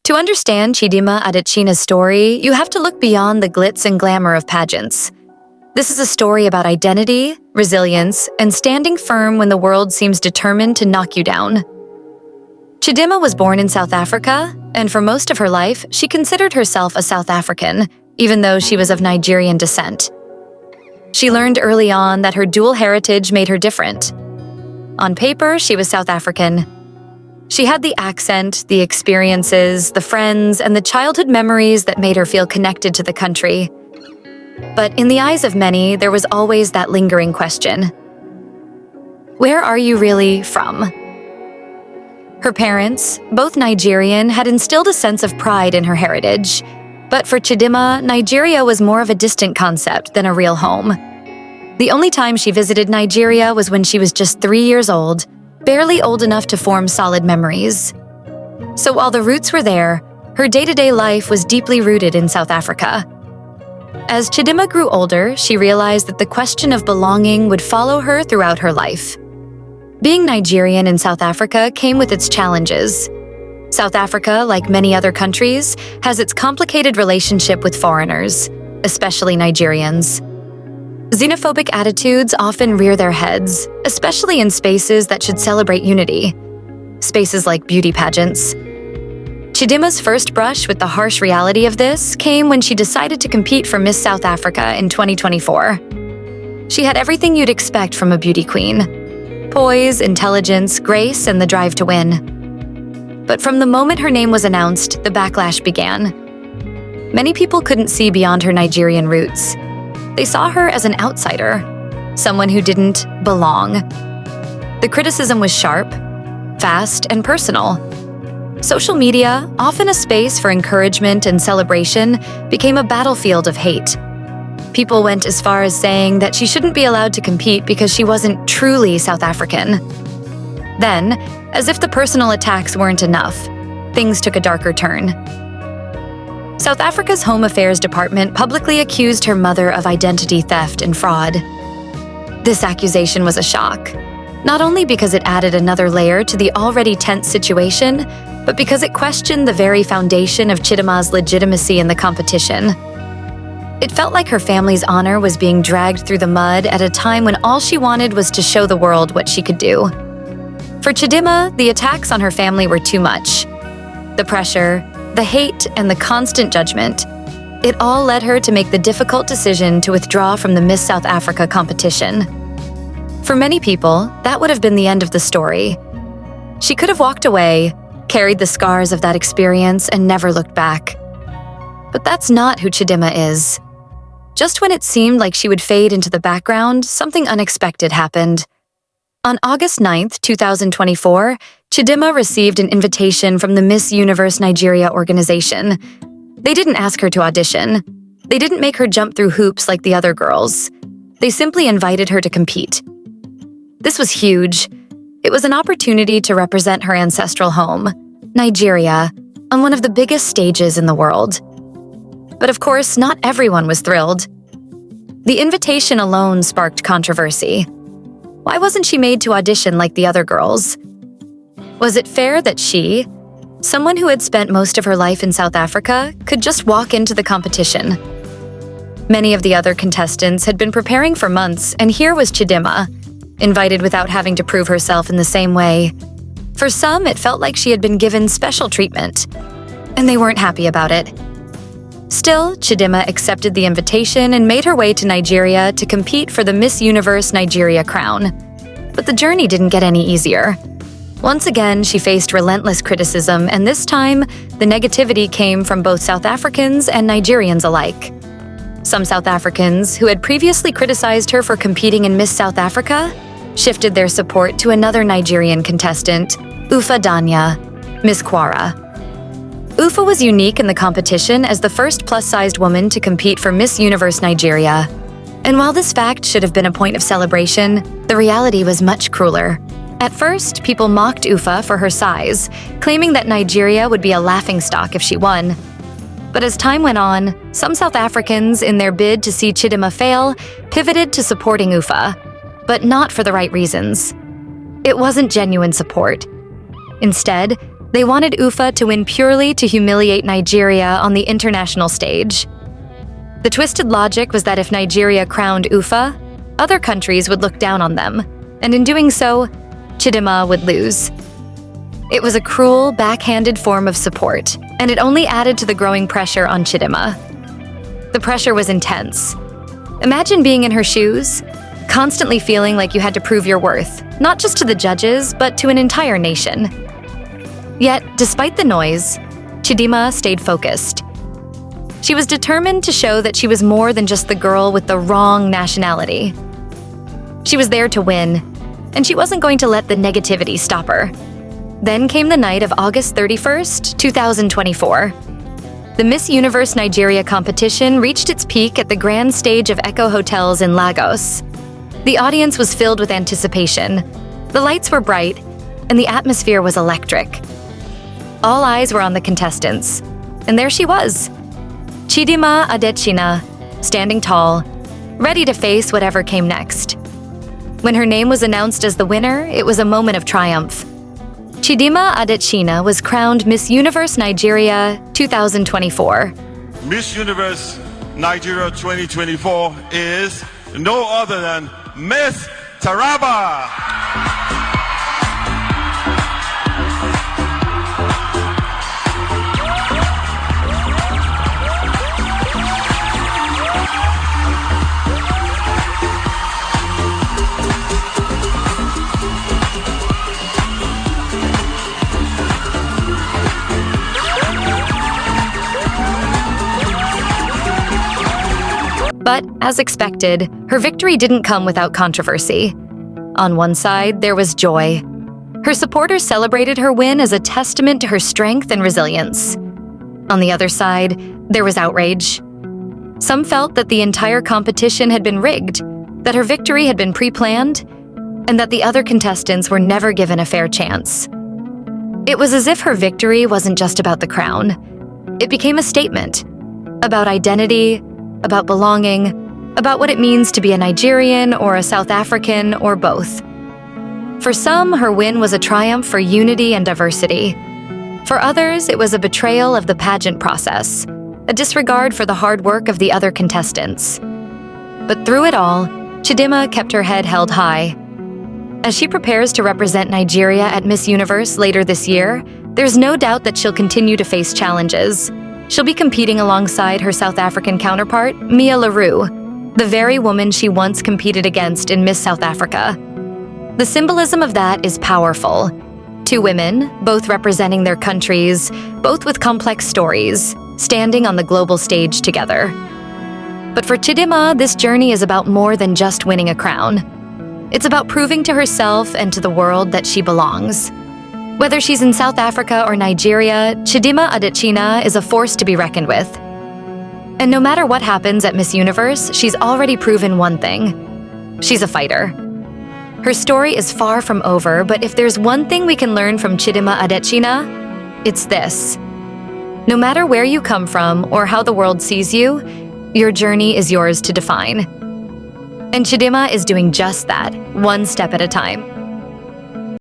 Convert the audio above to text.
To understand Chidimma Adetshina's story, you have to look beyond the glitz and glamour of pageants. This is a story about identity, resilience, and standing firm when the world seems determined to knock you down. Chidimma was born in South Africa, and for most of her life, she considered herself a South African, even though she was of Nigerian descent. She learned early on that her dual heritage made her different. On paper, she was South African. She had the accent, the experiences, the friends, and the childhood memories that made her feel connected to the country. But in the eyes of many, there was always that lingering question. Where are you really from? Her parents, both Nigerian, had instilled a sense of pride in her heritage. But for Chidimma, Nigeria was more of a distant concept than a real home. The only time she visited Nigeria was when she was just 3 years old, barely old enough to form solid memories. So while the roots were there, her day-to-day life was deeply rooted in South Africa. As Chidimma grew older, she realized that the question of belonging would follow her throughout her life. Being Nigerian in South Africa came with its challenges. South Africa, like many other countries, has its complicated relationship with foreigners, especially Nigerians. Xenophobic attitudes often rear their heads, especially in spaces that should celebrate unity. Spaces like beauty pageants. Chidimma's first brush with the harsh reality of this came when she decided to compete for Miss South Africa in 2024. She had everything you'd expect from a beauty queen: poise, intelligence, grace, and the drive to win. But from the moment her name was announced, the backlash began. Many people couldn't see beyond her Nigerian roots. They saw her as an outsider, someone who didn't belong. The criticism was sharp, fast, and personal. Social media, often a space for encouragement and celebration, became a battlefield of hate. People went as far as saying that she shouldn't be allowed to compete because she wasn't truly South African. Then, as if the personal attacks weren't enough, things took a darker turn. South Africa's Home Affairs Department publicly accused her mother of identity theft and fraud. This accusation was a shock, not only because it added another layer to the already tense situation, but because it questioned the very foundation of Chidimma's legitimacy in the competition. It felt like her family's honor was being dragged through the mud at a time when all she wanted was to show the world what she could do. For Chidimma, the attacks on her family were too much. The pressure, the hate, and the constant judgment, it all led her to make the difficult decision to withdraw from the Miss South Africa competition. For many people, that would have been the end of the story. She could have walked away, carried the scars of that experience, and never looked back. But that's not who Chidimma is. Just when it seemed like she would fade into the background, something unexpected happened. On August 9th, 2024, Chidimma received an invitation from the Miss Universe Nigeria organization. They didn't ask her to audition. They didn't make her jump through hoops like the other girls. They simply invited her to compete. This was huge. It was an opportunity to represent her ancestral home, Nigeria, on one of the biggest stages in the world. But of course, not everyone was thrilled. The invitation alone sparked controversy. Why wasn't she made to audition like the other girls? Was it fair that she, someone who had spent most of her life in South Africa, could just walk into the competition? Many of the other contestants had been preparing for months, and here was Chidimma, invited without having to prove herself in the same way. For some, it felt like she had been given special treatment, and they weren't happy about it. Still, Chidimma accepted the invitation and made her way to Nigeria to compete for the Miss Universe Nigeria crown. But the journey didn't get any easier. Once again, she faced relentless criticism, and this time, the negativity came from both South Africans and Nigerians alike. Some South Africans, who had previously criticized her for competing in Miss South Africa, shifted their support to another Nigerian contestant, Ufa Danya, Miss Kwara. Ufa was unique in the competition as the first plus-sized woman to compete for Miss Universe Nigeria. And while this fact should have been a point of celebration, the reality was much crueler. At first, people mocked Ufa for her size, claiming that Nigeria would be a laughingstock if she won. But as time went on, some South Africans, in their bid to see Chidimma fail, pivoted to supporting Ufa, but not for the right reasons. It wasn't genuine support. Instead, They wanted Ufa to win purely to humiliate Nigeria on the international stage. The twisted logic was that if Nigeria crowned Ufa, other countries would look down on them, and in doing so, Chidimma would lose. It was a cruel, backhanded form of support, and it only added to the growing pressure on Chidimma. The pressure was intense. Imagine being in her shoes, constantly feeling like you had to prove your worth, not just to the judges, but to an entire nation. Yet, despite the noise, Chidimma stayed focused. She was determined to show that she was more than just the girl with the wrong nationality. She was there to win, and she wasn't going to let the negativity stop her. Then came the night of August 31st, 2024. The Miss Universe Nigeria competition reached its peak at the grand stage of Echo Hotels in Lagos. The audience was filled with anticipation. The lights were bright, and the atmosphere was electric. All eyes were on the contestants, and there she was, Chidimma Adetshina, standing tall, ready to face whatever came next. When her name was announced as the winner, it was a moment of triumph. Chidimma Adetshina was crowned Miss Universe Nigeria 2024. Miss Universe Nigeria 2024 is no other than Miss Taraba. But, as expected, her victory didn't come without controversy. On one side, there was joy. Her supporters celebrated her win as a testament to her strength and resilience. On the other side, there was outrage. Some felt that the entire competition had been rigged, that her victory had been pre-planned, and that the other contestants were never given a fair chance. It was as if her victory wasn't just about the crown. It became a statement about identity, about belonging, about what it means to be a Nigerian or a South African or both. For some, her win was a triumph for unity and diversity. For others, it was a betrayal of the pageant process, a disregard for the hard work of the other contestants. But through it all, Chidimma kept her head held high. As she prepares to represent Nigeria at Miss Universe later this year, there's no doubt that she'll continue to face challenges. She'll be competing alongside her South African counterpart, Mia LaRue, the very woman she once competed against in Miss South Africa. The symbolism of that is powerful. Two women, both representing their countries, both with complex stories, standing on the global stage together. But for Chidimma, this journey is about more than just winning a crown. It's about proving to herself and to the world that she belongs. Whether she's in South Africa or Nigeria, Chidimma Adetshina is a force to be reckoned with. And no matter what happens at Miss Universe, she's already proven one thing. She's a fighter. Her story is far from over, but if there's one thing we can learn from Chidimma Adetshina, it's this. No matter where you come from or how the world sees you, your journey is yours to define. And Chidimma is doing just that, one step at a time.